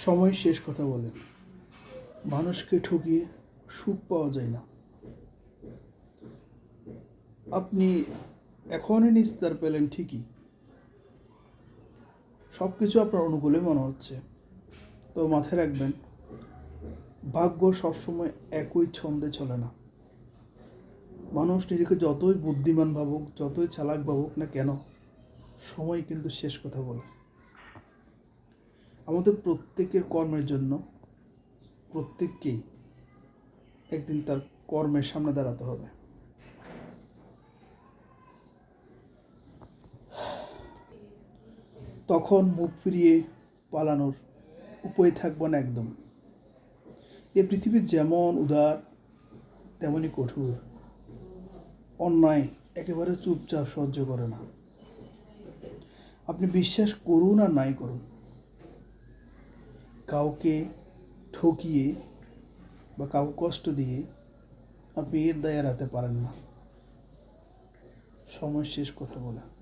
সময় শেষ কথা বলে। মানুষকে ঠকিয়ে সুখ পাওয়া যায় না। আপনি এখনই নিস্তার পেলেন ঠিকই, সব কিছু আপনার অনুকূলে মনে হচ্ছে, তো মাথায় রাখবেন, ভাগ্য সবসময় একই ছন্দে চলে না। মানুষ নিজেকে যতই বুদ্ধিমান ভাবুক, যতই চালাক ভাবুক না কেন, সময় কিন্তু শেষ কথা বলে। আমাদের প্রত্যেকের কর্মের জন্য প্রত্যেককেই একদিন তার কর্মের সামনে দাঁড়াতে হবে। তখন মুখ ফিরিয়ে পালানোর উপায় থাকবে না একদম। এ পৃথিবী যেমন উদার তেমনই কঠোর। অন্যায় একেবারে চুপচাপ সহ্য করে না। আপনি বিশ্বাস করুন আর নাই করুন, কাউকে ঠকিয়ে বা কাউকে কষ্ট দিয়ে আপনি এর দায় এড়াতে পারেন না। সময় শেষ কথা বলে।